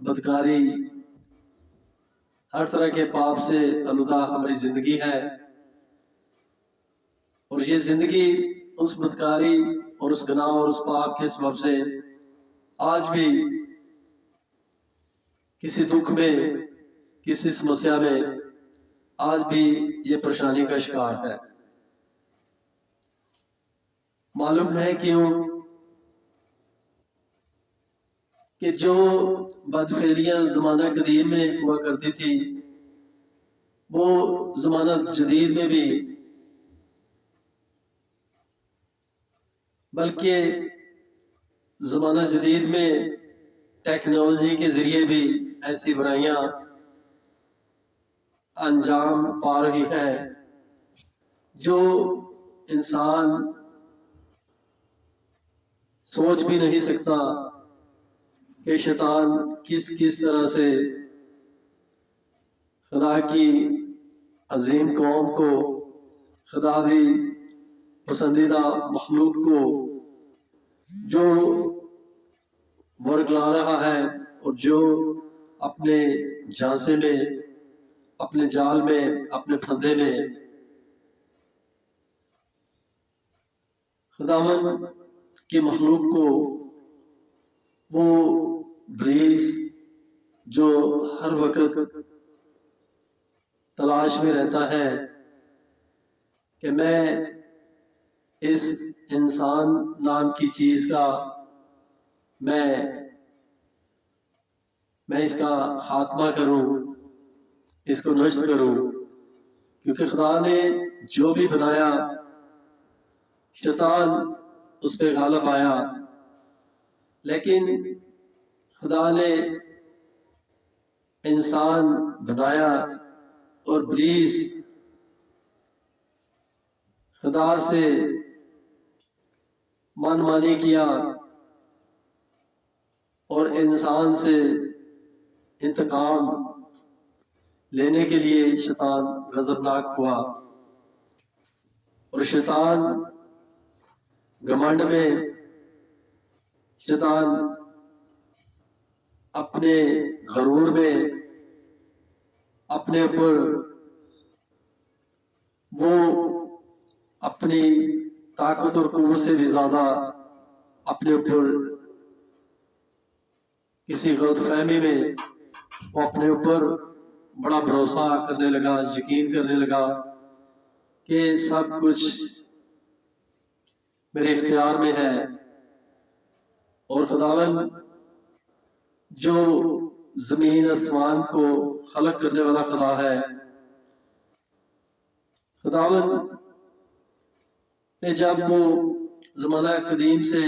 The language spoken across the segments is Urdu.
بدکاری، ہر طرح کے پاپ سے آلودہ ہماری زندگی ہے، اور یہ زندگی اس بدکاری اور اس گناہ اور اس پاپ کے سبب سے آج بھی کسی دکھ میں، کسی سمسیا میں آج بھی یہ پریشانی کا شکار ہے۔ معلوم ہے کیوں؟ کہ جو بدفعلیاں زمانہ قدیم میں ہوا کرتی تھی وہ زمانہ جدید میں بھی، بلکہ زمانہ جدید میں ٹیکنالوجی کے ذریعے بھی ایسی برائیاں انجام پا رہی ہیں جو انسان سوچ بھی نہیں سکتا کہ شیطان کس کس طرح سے خدا کی عظیم قوم کو، خدا کی پسندیدہ مخلوق کو جو ورگلا رہا ہے اور جو اپنے جھانسے میں، اپنے جال میں، اپنے پھندے میں خداوند کی مخلوق کو، وہ ابلیس جو ہر وقت تلاش میں رہتا ہے کہ میں اس انسان نام کی چیز کا میں اس کا خاتمہ کروں، اس کو نشٹ کروں، کیونکہ خدا نے جو بھی بنایا شیطان اس پہ غالب آیا، لیکن خدا نے انسان بنایا اور ابلیس خدا سے من مانی کیا اور انسان سے انتقام لینے کے لیے شیطان غضبناک ہوا، اور شیطان گھمنڈ میں، شیطان اپنے غرور میں، اپنے اوپر وہ اپنی طاقت اور قوت سے بھی زیادہ اپنے اوپر کسی غلط فہمی میں وہ اپنے اوپر بڑا بھروسہ کرنے لگا، یقین کرنے لگا کہ سب کچھ میرے اختیار میں ہے، اور خداوند جو زمین آسمان کو خلق کرنے والا خدا ہے، خداوند نے جب وہ زمانہ قدیم سے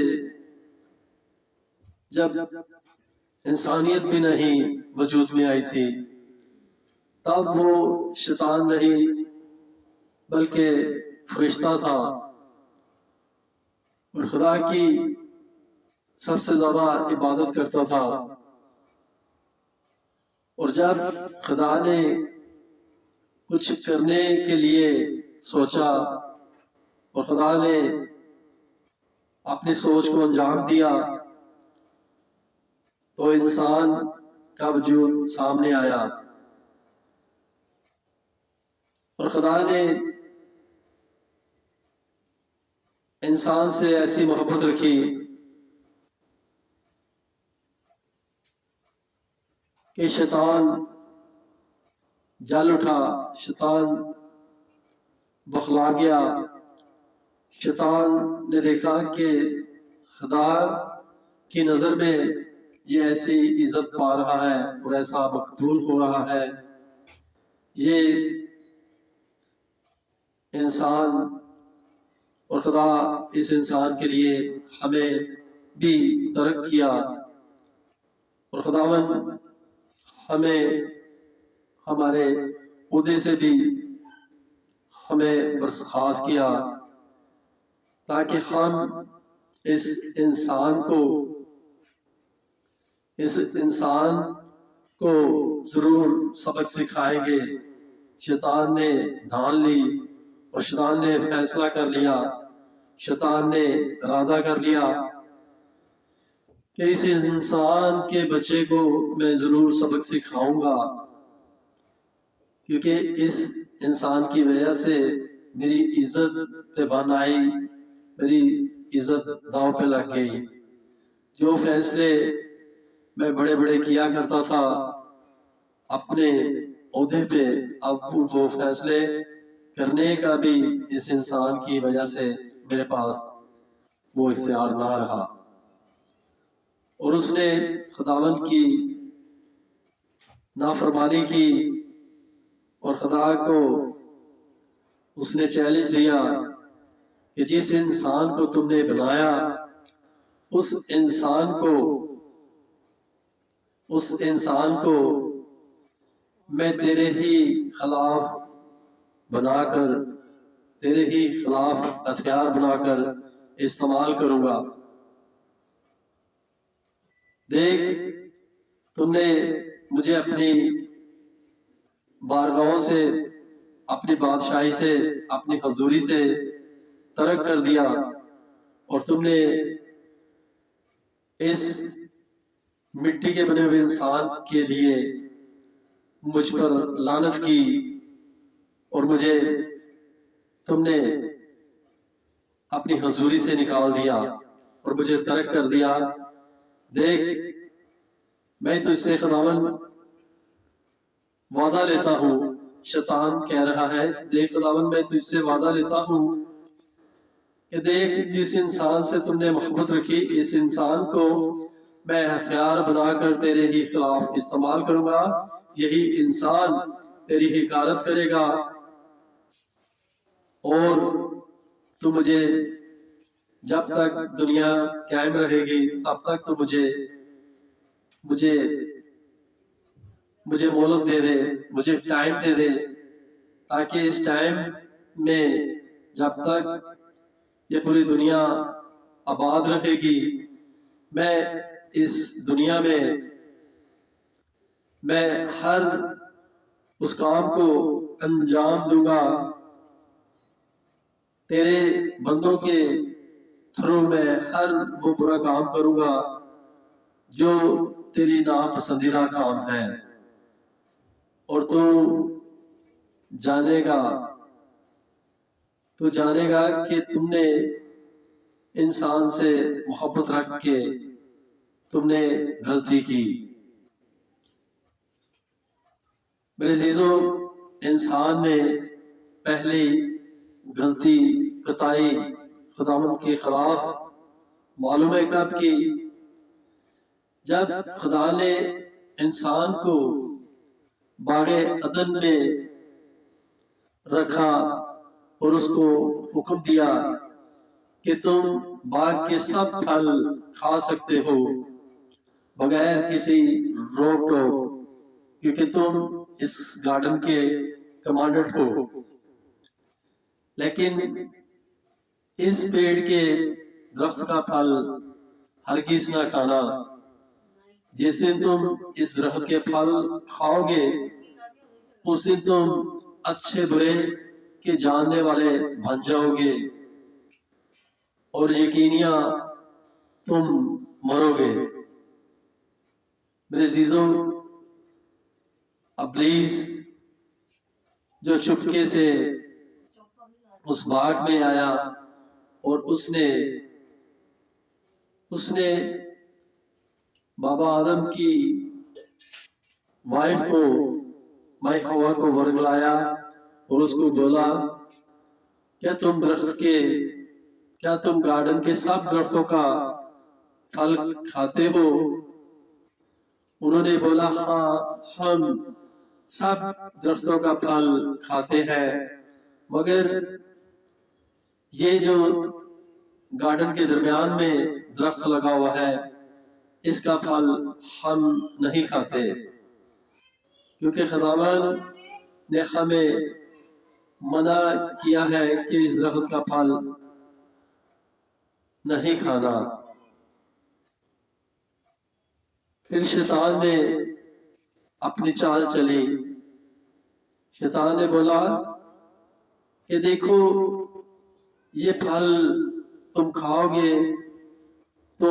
جب انسانیت بھی نہیں وجود میں آئی تھی، تب وہ شیطان نہیں بلکہ فرشتہ تھا، اور خدا کی سب سے زیادہ عبادت کرتا تھا، اور جب خدا نے کچھ کرنے کے لیے سوچا اور خدا نے اپنی سوچ کو انجام دیا تو انسان کا وجود سامنے آیا، اور خدا نے انسان سے ایسی محبت رکھی کہ شیطان جل اٹھا، شیطان بخلا گیا، شیطان نے دیکھا کہ خدا کی نظر میں یہ ایسی عزت پا رہا ہے اور ایسا مقبول ہو رہا ہے، یہ انسان، اور خدا اس انسان کے لیے ہمیں بھی ترک کیا، اور خداوند ہمیں ہمارے عہدے سے بھی ہمیں برخاست کیا تاکہ ہم اس انسان کو ضرور سبق سکھائیں گے۔ شیطان نے دھان لی اور شیطان نے فیصلہ کر لیا، شیطان نے ارادہ کر لیا کہ اس انسان کے بچے کو میں ضرور سبق سکھاؤں گا، کیونکہ اس انسان کی وجہ سے میری عزت پہ بن آئی، میری عزت داؤ پہ لگ گئی۔ جو فیصلے میں بڑے بڑے کیا کرتا تھا اپنے عہدے پہ، اب وہ فیصلے کرنے کا بھی اس انسان کی وجہ سے میرے پاس وہ اختیار نہ رہا، اور اس نے خداوند کی نافرمانی کی، اور خدا کو اس نے چیلنج دیا کہ جس انسان کو تم نے بنایا اس انسان کو میں تیرے ہی خلاف بنا کر، تیرے ہی خلاف ہتھیار بنا کر استعمال کروں گا۔ دیکھ، تم نے مجھے اپنی بارگاہوں سے، اپنی بادشاہی سے، اپنی حضوری سے ترک کر دیا، اور تم نے اس مٹی کے بنے ہوئے انسان کے لیے مجھ پر لعنت کی، اور مجھے تم نے اپنی حضوری سے نکال دیا اور مجھے ترک کر دیا۔ دیکھ، میں تجھ سے خداوند وعدہ لیتا ہوں، شیطان کہہ رہا ہے، دیکھ خداوند میں تجھ سے وعدہ لیتا ہوں کہ دیکھ، جس انسان سے تم نے محبت رکھی اس انسان کو میں ہتھیار بنا کر تیرے ہی خلاف استعمال کروں گا، یہی انسان تیری حکارت کرے گا، اور تو مجھے جب تک دنیا قائم رہے گی تب تک تو مجھے مہلت دے دے، مجھے ٹائم دے دے، تاکہ اس ٹائم میں جب تک یہ پوری دنیا آباد رہے گی میں اس دنیا میں ہر اس کام کو انجام دوں گا، تیرے بندوں کے تھرو میں ہر وہ برا کام کروں گا جو تیری ناپسندیدہ کام ہے، اور تو جانے گا کہ تم نے انسان سے محبت رکھ کے تم نے غلطی کی۔ میرے عزیزو، انسان نے پہلی غلطی خطائی خداوند کے خلاف معلوم ہے کب کی؟ جب خدا نے انسان کو باغ عدن میں رکھا اور اس کو حکم دیا کہ تم باغ کے سب پھل کھا سکتے ہو بغیر کسی روک ٹوک، کیونکہ تم اس گارڈن کے کمانڈر ہو، لیکن اس پیڑ کے درخت کا پھل ہرگز نہ کھانا، جس دن تم اس درخت کے پھل کھاؤ گے اس دن تم اچھے برے کے جاننے والے بن جاؤ گے، اور یقیناً تم مرو گے۔ میرے عزیزو، ابلیس جو چپکے سے اس باغ میں آیا اور اس نے بابا آدم کی وائف کو، مائی ہوا کو ورگلایا اور اس کو بولا، کیا تم گارڈن کے سب درختوں کا پھل کھاتے ہو؟ انہوں نے بولا، ہاں ہم سب درختوں کا پھل کھاتے ہیں، مگر یہ جو گارڈن کے درمیان میں درخت لگا ہوا ہے اس کا پھل ہم نہیں کھاتے، کیونکہ خداوند نے ہمیں منع کیا ہے کہ اس درخت کا پھل نہیں کھانا۔ پھر شیطان نے اپنی چال چلی، شیطان نے بولا کہ دیکھو یہ پھل تم کھاؤ گے تو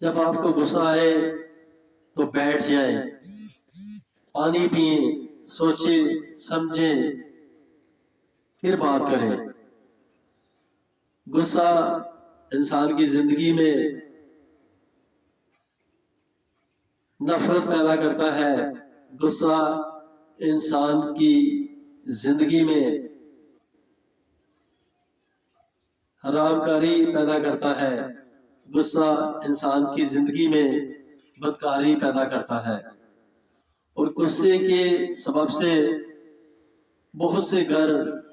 جب آپ کو غصہ آئے تو بیٹھ جائیں، پانی پئیں، سوچیں سمجھیں، پھر بات کریں۔ غصہ انسان کی زندگی میں نفرت پیدا کرتا ہے، غصہ انسان کی زندگی میں حرام کاری پیدا کرتا ہے، غصہ انسان کی زندگی میں بدکاری پیدا کرتا ہے، اور غصے کے سبب سے بہت سے گھر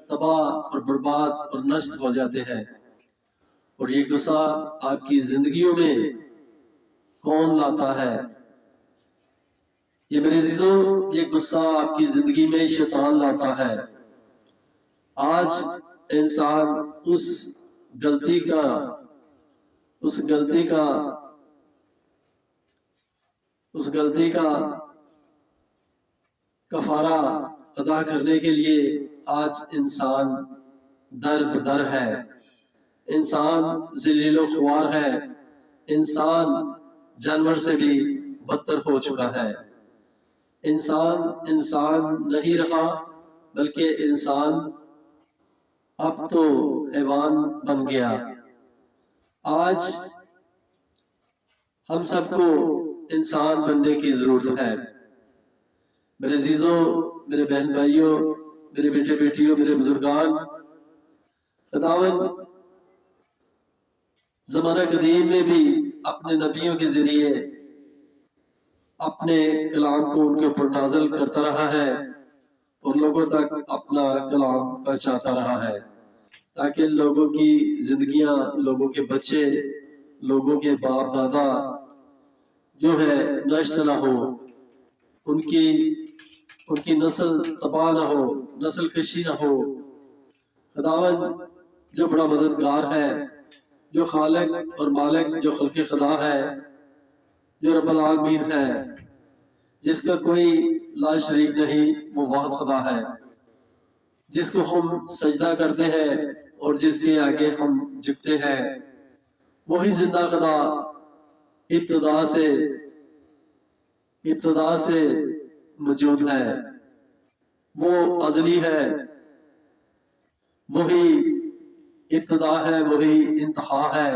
تباہ اور برباد اور نشٹ ہو جاتے ہیں۔ اور یہ غصہ آپ کی زندگیوں میں کون لاتا ہے؟ یہ میرے عزیزوں، یہ غصہ آپ کی زندگی میں شیطان لاتا ہے۔ آج انسان اس غلطی کا کفارہ ادا کرنے کے لیے آج انسان در بدر ہے، انسان ذلیل و خوار ہے، انسان جانور سے بھی بدتر ہو چکا ہے۔ انسان نہیں رہا، بلکہ انسان اب تو حیوان بن گیا۔ آج ہم سب کو انسان بننے کی ضرورت ہے۔ میرے عزیزوں، میرے بہن بھائیوں، میرے بیٹے بیٹیوں، میرے بزرگان، خداوند زمانہ قدیم میں بھی اپنے نبیوں کے ذریعے اپنے کلام کو ان کے اوپر نازل کرتا رہا ہے اور لوگوں تک اپنا کلام پہنچاتا رہا ہے، تاکہ لوگوں کی زندگیاں، لوگوں کے بچے، لوگوں کے باپ دادا جو ہے نشٹ نہ ہو، ان کی نسل تباہ نہ ہو، نسل کشی نہ ہو۔ خداوند جو بڑا مددگار ہے، جو خالق اور مالک، جو خلق خدا ہے، جو رب العالمین ہے، جس کا کوئی لا شریک نہیں، وہ واحد خدا ہے، جس کو ہم سجدہ کرتے ہیں اور جس کے آگے ہم جھکتے ہیں، وہی زندہ خدا ابتدا سے موجود ہے، وہ ازلی ہے، وہی ابتدا ہے، وہی انتہا ہے،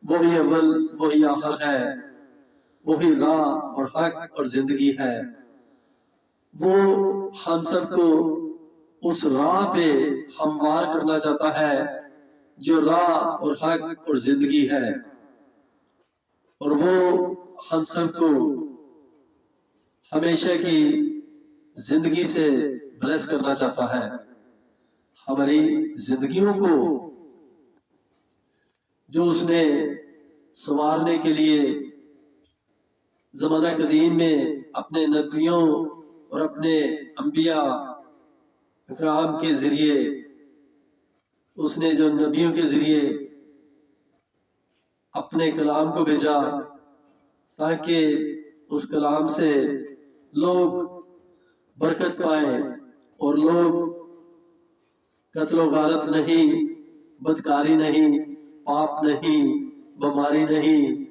وہی اول، وہی آخر ہے، وہی راہ اور حق اور زندگی ہے۔ وہ ہم سب کو اس راہ پہ ہموار کرنا چاہتا ہے جو راہ اور حق اور زندگی ہے، اور وہ ہم سب کو ہمیشہ کی زندگی سے بلیس کرنا چاہتا ہے۔ ہماری زندگیوں کو جو اس نے سنوارنے کے لیے زمانہ قدیم میں اپنے نبیوں اور اپنے انبیاء اکرام کے ذریعے، اس نے جو نبیوں کے ذریعے اپنے کلام کو بھیجا، تاکہ اس کلام سے لوگ برکت پائیں اور لوگ قتل و غارت نہیں، بدکاری نہیں، پاپ نہیں، بیماری نہیں،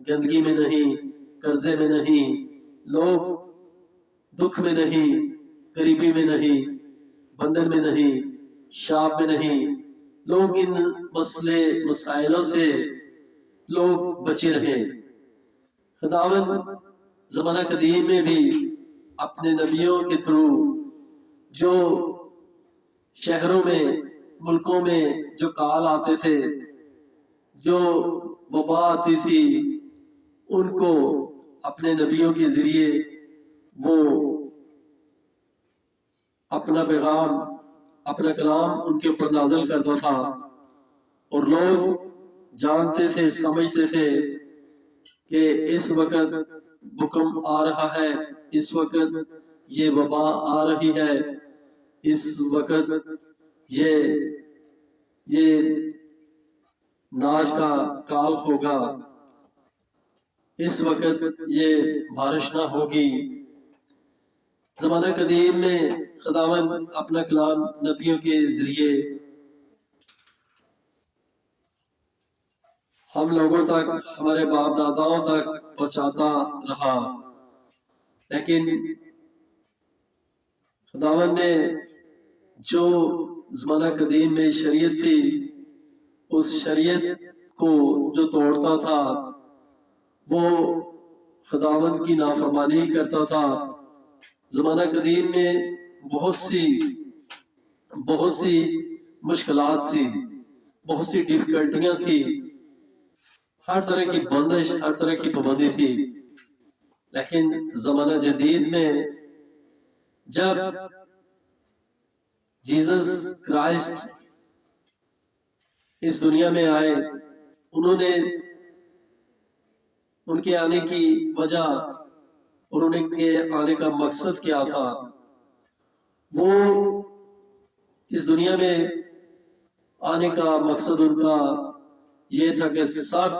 گندگی میں نہیں، قرضے میں نہیں، لوگ دکھ میں نہیں، غریبی میں نہیں، بندن میں نہیں، شاب میں نہیں، لوگ ان مسائلوں سے لوگ بچے رہے۔ خداوند زمانہ قدیم میں بھی اپنے نبیوں کے تھرو جو شہروں میں، ملکوں میں جو کال آتے تھے، جو وبا آتی تھی، ان کو اپنے نبیوں کے ذریعے وہ اپنا پیغام، اپنا کلام ان کے اوپر نازل کرتا تھا، اور لوگ جانتے تھے، سمجھتے تھے کہ اس وقت بھوکم آ رہا ہے، اس وقت یہ وبا آ رہی ہے، اس وقت یہ ناج کا کال ہوگا، اس وقت یہ بارش نہ ہوگی۔ زمانہ قدیم میں خداوند اپنا کلام نبیوں کے ذریعے ہم لوگوں تک، ہمارے باپ داداؤں تک پہنچاتا رہا، لیکن خداوند نے جو زمانہ قدیم میں شریعت تھی، اس شریعت کو جو توڑتا تھا وہ خداوند کی نافرمانی کرتا تھا۔ زمانہ قدیم میں بہت سی مشکلات تھی، بہت سی ڈیفیکلٹیاں تھی، ہر طرح کی بندش، ہر طرح کی پابندی تھی۔ لیکن زمانہ جدید میں جب جیزس کرائسٹ اس دنیا میں آئے، انہوں نے ان کے آنے کی وجہ اور ان کے آنے کا مقصد کیا تھا؟ وہ اس دنیا میں آنے کا مقصد ان کا یہ تھا کہ سب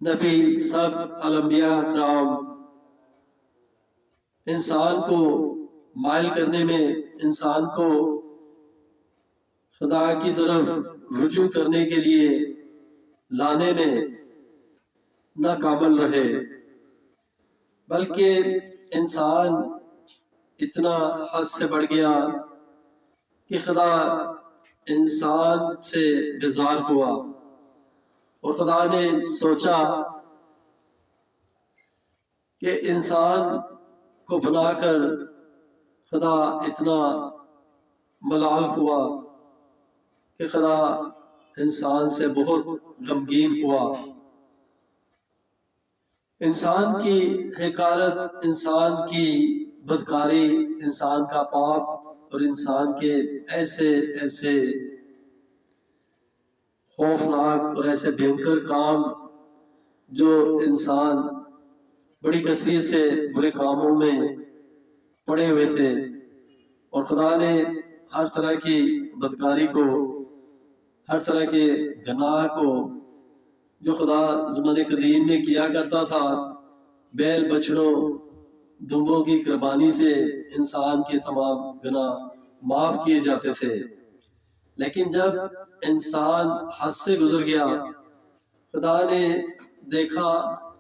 نبی، سب انبیاء کرام انسان کو مائل کرنے میں، انسان کو خدا کی طرف رجوع کرنے کے لیے لانے میں ناکامل رہے، بلکہ انسان اتنا حد سے بڑھ گیا کہ خدا انسان سے بیزار ہوا، اور خدا نے سوچا کہ انسان کو بنا کر خدا اتنا ملال ہوا کہ خدا انسان سے بہت غمگین ہوا۔ انسان کی حقارت، انسان کی بدکاری، انسان کا پاپ اور انسان کے ایسے خوفناک اور ایسے بھینکر کام جو انسان بڑی کثرت سے برے کاموں میں پڑے ہوئے تھے، اور خدا نے ہر طرح کی بدکاری کو، ہر طرح کے گناہ کو جو خدا زمانے قدیم میں کیا کرتا تھا، بیل بچڑوں دمبوں کی قربانی سے انسان کے تمام گناہ معاف کیے جاتے تھے۔ لیکن جب انسان حد سے گزر گیا، خدا نے دیکھا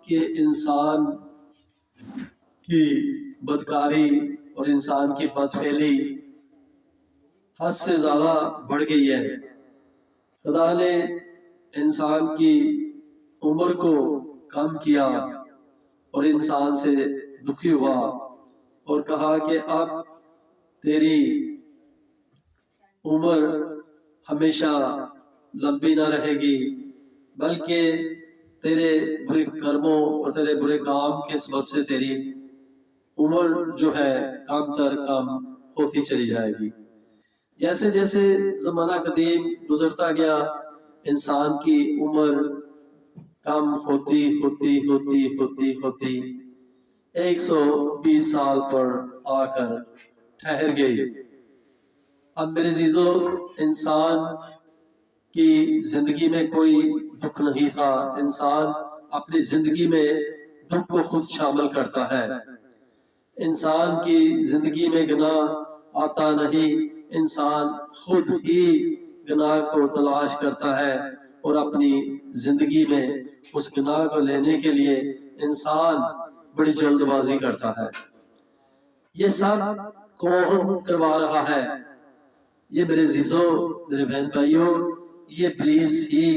کہ انسان کی بدکاری اور انسان کی بدفعلی حد سے زیادہ بڑھ گئی ہے۔ خدا نے انسان کی عمر کو کم کیا اور انسان سے دکھی ہوا اور کہا کہ اب تیری عمر ہمیشہ لمبی نہ رہے گی، بلکہ تیرے برے کرموں اور تیرے برے کام کے سبب سے تیری عمر جو ہے کم تر کم ہوتی چلی جائے گی۔ جیسے جیسے زمانہ قدیم گزرتا گیا، انسان کی عمر کم ہوتی 120 سال پر آ کر ٹھہر گئی۔ اب میرے عزیزو، انسان کی زندگی میں کوئی دکھ نہیں تھا۔ انسان اپنی زندگی میں دکھ کو خود شامل کرتا ہے۔ انسان کی زندگی میں گناہ آتا نہیں، انسان خود ہی گناہ کو تلاش کرتا ہے اور اپنی زندگی میں اس گناہ کو لینے کے لیے انسان بڑی جلد بازی کرتا ہے۔ یہ سب کون کروا رہا ہے؟ یہ میرے عزیزو، میرے بہن بھائیوں، یہ ابلیس ہی،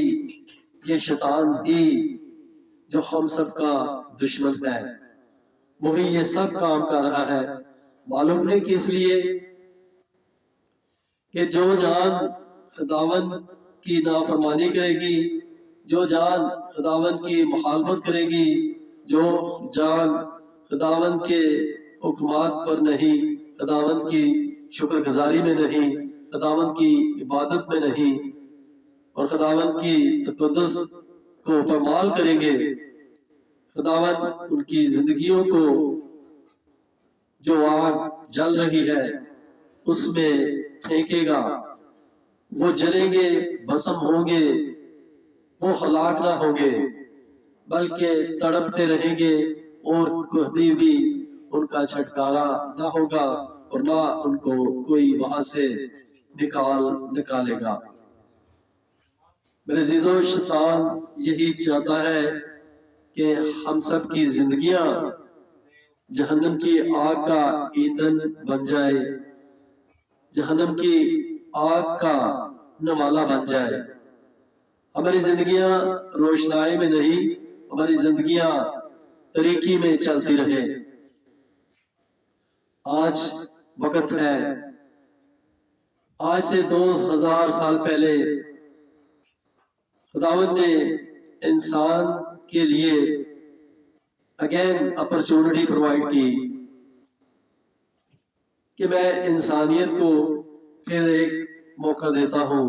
یہ شیطان ہی جو ہم سب کا دشمن ہے، وہی یہ سب کام کر رہا ہے۔ معلوم ہے کہ اس لیے کہ جو جان خداوند کی نافرمانی کرے گی، جو جان خداوند کی مخالفت کرے گی، جو جان خداوند کے حکمات پر نہیں، خداوند کی شکر گزاری میں نہیں، خداوند کی عبادت میں نہیں، اور خداوند کی تقدس کو پامال کریں گے، خداوند ان کی زندگیوں کو جو آگ جل رہی ہے اس میں پھینکے گا۔ وہ جلیں گے، بھسم ہوں گے، وہ ہلاک نہ ہوں گے، بلکہ تڑپتے رہیں گے، اور کبھی بھی ان کا چھٹکارا نہ ہوگا اور نہ ان کو کوئی وہاں سے نکالے گا۔ میرے عزیزو، شیطان یہی چاہتا ہے کہ ہم سب کی زندگیاں جہنم کی آگ کا ایندھن بن جائے، جہنم کی آگ کا نوالا بن جائے۔ ہماری زندگیاں روشنائی میں نہیں، ہماری زندگیاں طریقی میں چلتی رہے۔ آج وقت ہے، آج سے 2000 سال پہلے خداوند نے انسان کے لیے اگین اپرچونٹی پرووائڈ کی کہ میں انسانیت کو پھر ایک موقع دیتا ہوں۔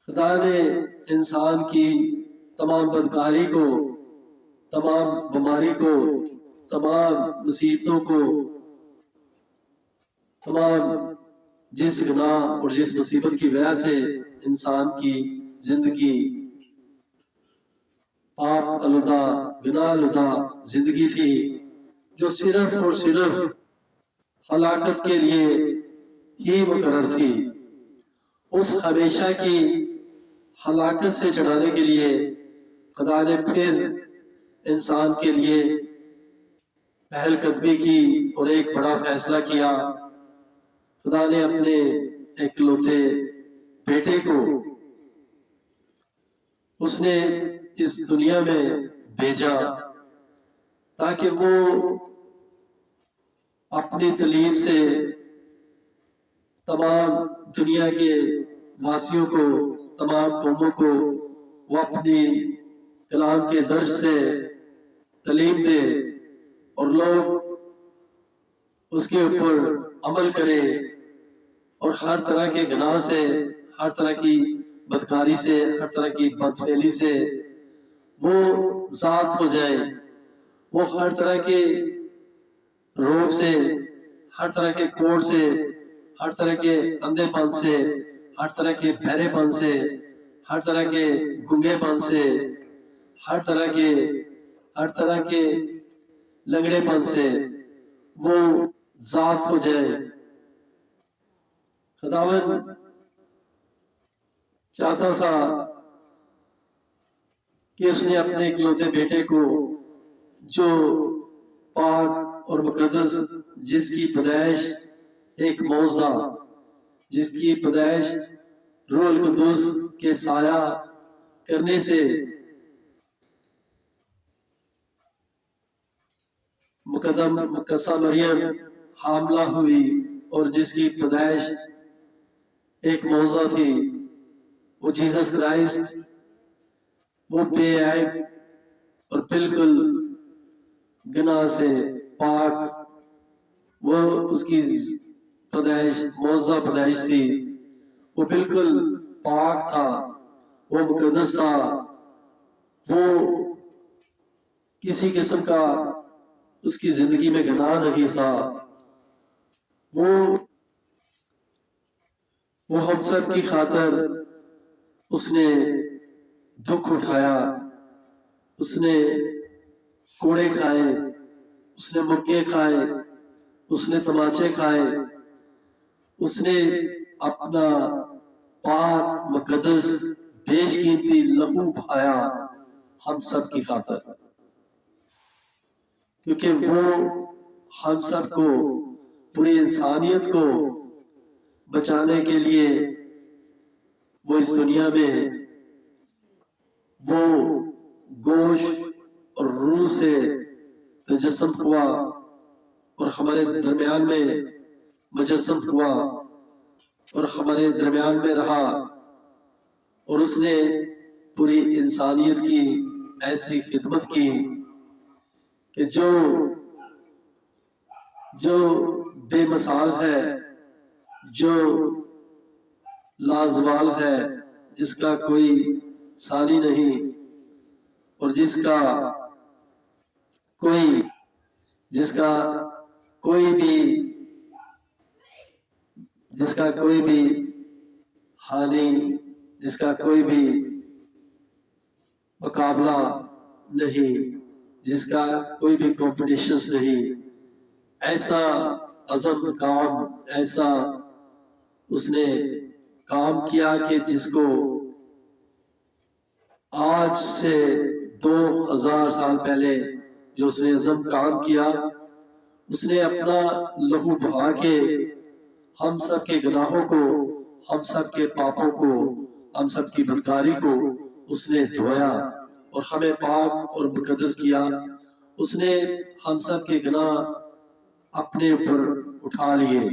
خدا نے انسان کی تمام بدکاری کو، تمام بیماری کو، تمام مصیبتوں کو، تمام جس گناہ اور جس مصیبت کی وجہ سے انسان کی زندگی پاپ آلودہ، گناہ آلودہ زندگی تھی، جو صرف اور صرف ہلاکت کے لیے ہی مقرر تھی، اس ہمیشہ کی ہلاکت سے چھڑانے کے لیے خدا نے پھر انسان کے لیے پہل قدمی کی اور ایک بڑا فیصلہ کیا۔ خدا نے اپنے اکلوتے بیٹے کو اس نے اس دنیا میں بھیجا تاکہ وہ اپنی تعلیم سے تمام دنیا کے واسیوں کو، تمام قوموں کو وہ اپنی کلام کے درس سے تعلیم دے اور لوگ اس کے اوپر عمل کرے اور ہر طرح کے گناہ سے، ہر طرح کی بدکاری سے، ہر طرح کی بدفعلی سے وہ ذات ہو جائیں، وہ ہر طرح کے روگ سے، ہر طرح کے کوڑ سے، ہر طرح کے اندھے پن سے، ہر طرح کے بہرے پن سے، ہر طرح کے گنگے پن سے، ہر طرح کے لنگڑے پن سے وہ ذات ہو جائے۔ خداوند چاہتا تھا کہ اس نے اپنے اکلوتے بیٹے کو، جو پاک اور مقدس، جس کی پیدائش ایک معجزہ، جس کی پیدائش روح القدس کے سایہ کرنے سے مقدسہ مریم حاملہ ہوئی اور جس کی پیدائش ایک معجزہ تھی، وہ جیسس کرائسٹ، وہ بے عیب اور بالکل گناہ سے پاک، وہ اس کی پیدائش معجزہ پیدائش تھی، وہ بالکل پاک تھا، وہ مقدس تھا، وہ کسی قسم کا اس کی زندگی میں گناہ نہیں تھا۔ وہ ہم سب کی خاطر اس نے دکھ اٹھایا، اس نے کوڑے کھائے، اس نے مکے کھائے، اس نے تماچے کھائے، اس نے اپنا پاک مقدس بیش قیمتی لہو بہایا ہم سب کی خاطر، کیونکہ وہ ہم سب کو، پوری انسانیت کو بچانے کے لیے وہ اس دنیا میں وہ گوشت اور روح سے تجسم ہوا اور ہمارے درمیان میں مجسم ہوا اور ہمارے درمیان میں رہا، اور اس نے پوری انسانیت کی ایسی خدمت کی کہ جو بے مثال ہے، جو لازوال ہے، جس کا کوئی ثانی نہیں اور جس کا کوئی بھی حالی، جس کا کوئی بھی مقابلہ نہیں، جس کا کوئی بھی کمپٹیشنز نہیں، ایسا عظم کام، ایسا اس نے کام کیا کہ جس کو آج سے 2000 سال پہلے جو اس نے عزم کام کیا، اس نے اپنا لہو بہا کے ہم سب کے گناہوں کو، ہم سب کے پاپوں کو، ہم سب کی بدکاری کو اس نے دھویا اور ہمیں پاک اور مقدس کیا۔ اس نے ہم سب کے گناہ اپنے اوپر اٹھا لیے۔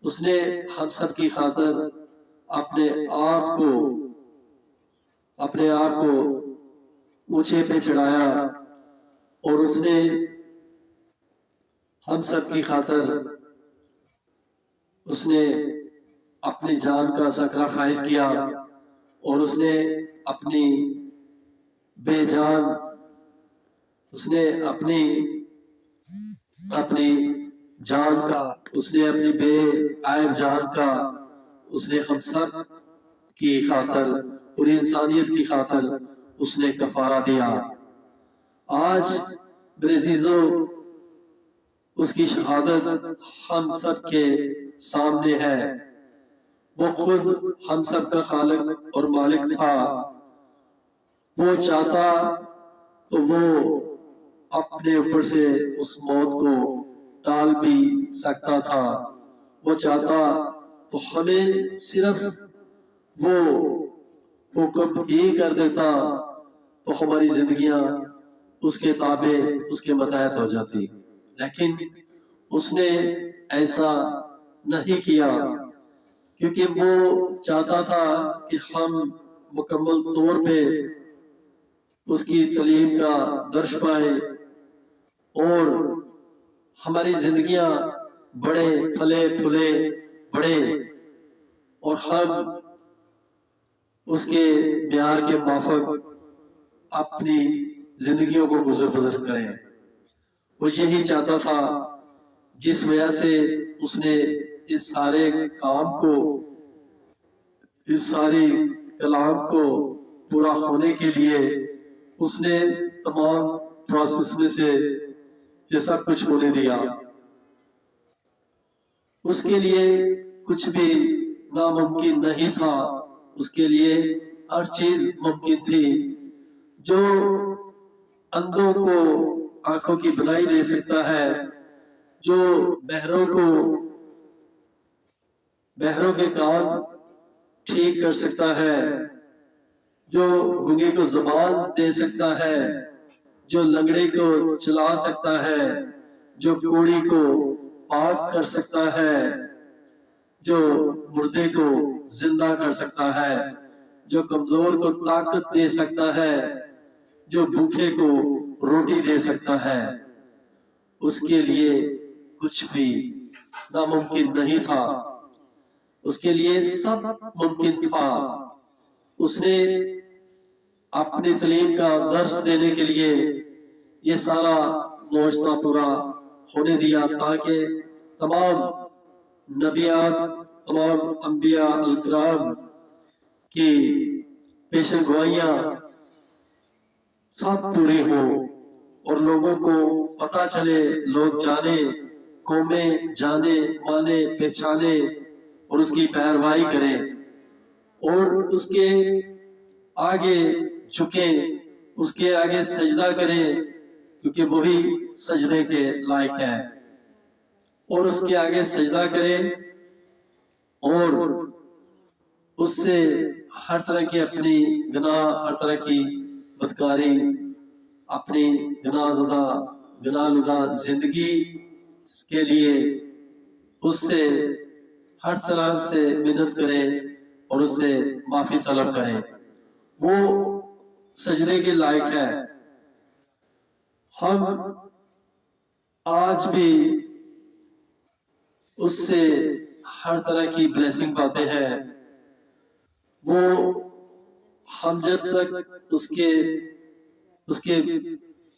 اس نے ہم سب کی خاطر اپنے آپ کو اونچے پہ چڑھایا، اور اس نے ہم سب کی خاطر اس نے اپنی جان کا سیکریفائس کیا، اور اس نے اپنی بے جان، اس نے اپنی جان کا، اس نے اپنی بے عیب جان کا، اس نے ہم سب کی خاطر، پوری انسانیت کی خاطر اس نے کفارہ دیا۔ آج میرے عزیزو، اس کی شہادت ہم سب کے سامنے ہے۔ وہ خود ہم سب کا خالق اور مالک تھا۔ وہ چاہتا تو وہ اپنے اوپر سے اس موت کو ٹال بھی سکتا تھا۔ وہ چاہتا تو ہمیں صرف وہ حکم ہی کر دیتا تو ہماری زندگیاں اس کے تابع، اس کے متحد ہو جاتی، لیکن اس نے ایسا نہیں کیا، کیونکہ وہ چاہتا تھا کہ ہم مکمل طور پہ اس کی تعلیم کا درس پائیں اور ہماری زندگیاں بڑے پھلے پھولے بڑھے، اور ہم اس کے معیار کے موافق اپنی زندگیوں کو گزر بسر کریں۔ وہ یہی چاہتا تھا، جس وجہ سے اس نے اس سارے کام کو، اس ساری کلام کو پورا ہونے کے لیے اس نے تمام پروسیس میں سے یہ سب کچھ ہونے دیا۔ اس کے لیے کچھ بھی ناممکن نہیں تھا، اس کے لیے ہر چیز ممکن تھی۔ جو اندھوں کو آنکھوں کی بنائی دے سکتا ہے، جو بہروں کے کان ٹھیک کر سکتا ہے، جو گنگے کو زبان دے سکتا ہے، جو لنگڑے کو چلا سکتا ہے، جو کوڑی کو پاک کر سکتا ہے، جو مردے کو زندہ کر سکتا ہے، جو کمزور کو طاقت دے سکتا ہے، جو بھوکے کو روٹی دے سکتا ہے، اس کے لیے کچھ بھی ناممکن نہیں تھا۔ اس کے لیے سب ممکن تھا۔ اس نے اپنی تعلیم کا درس دینے کے لیے یہ سارا معجزہ پورا ہونے دیا، تاکہ تمام نبیات، تمام انبیاء الکرام کی پیشن گوئیاں سب پوری ہوں، اور لوگوں کو پتا چلے، لوگ جانے، قومیں جانے، مانے، پہچانے، اور اس کی پیروی کریں، اور اس کے آگے جھکیں، اس کے آگے سجدہ کریں، کیونکہ وہی سجدے کے لائق ہے، اور اس کے آگے سجدہ کریں، اور اس سے ہر طرح کی اپنی گناہ، ہر طرح کی بدکاری، اپنی گناہ زدہ زندگی کے لیے اس سے ہر طرح سے محنت کریں اور اس سے معافی طلب کریں۔ وہ سجدے کے لائق ہے۔ ہم آج بھی اس سے ہر طرح کی بلیسنگ پاتے ہیں۔ وہ ہم جب تک اس کے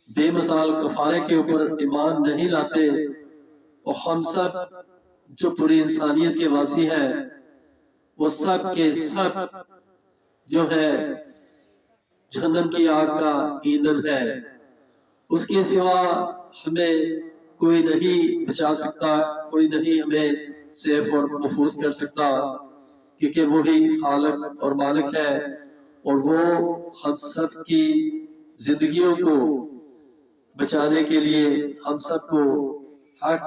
بے مثال کفارے کے اوپر ایمان نہیں لاتے، اور ہم سب جو پوری انسانیت کے واسی ہیں، وہ سب کے سب جو ہے جہنم کی آگ کا ایندھن ہے۔ اس کے سوا ہمیں کوئی نہیں بچا سکتا، کوئی نہیں ہمیں سیف اور محفوظ کر سکتا۔ کیونکہ وہی خالق اور مالک ہے، اور وہ ہم سب کی زندگیوں کو بچانے کے لیے، ہم سب کو حق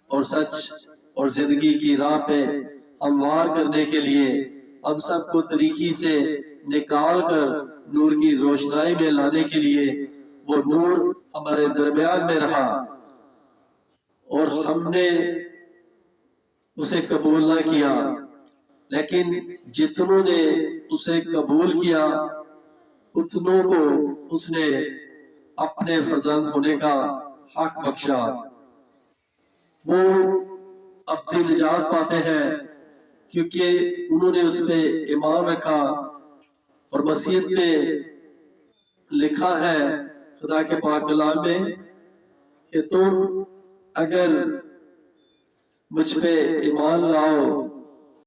اور سچ اور زندگی کی راہ پہ ہموار کرنے کے لیے، ہم سب کو طریقی سے نکال کر نور کی روشنائی میں لانے کے لیے وہ نور ہمارے درمیان میں رہا، اور ہم نے اسے قبول نہ کیا، لیکن جتنوں نے اسے قبول کیا اتنوں کو اس نے اپنے فرزند ہونے کا حق بخشا۔ وہ اپنی نجات پاتے ہیں کیونکہ انہوں نے اس پہ ایمان رکھا، اور مسیحیت میں لکھا ہے خدا کے پاک کلام میں کہ تم اگر مجھ پہ ایمان لاؤ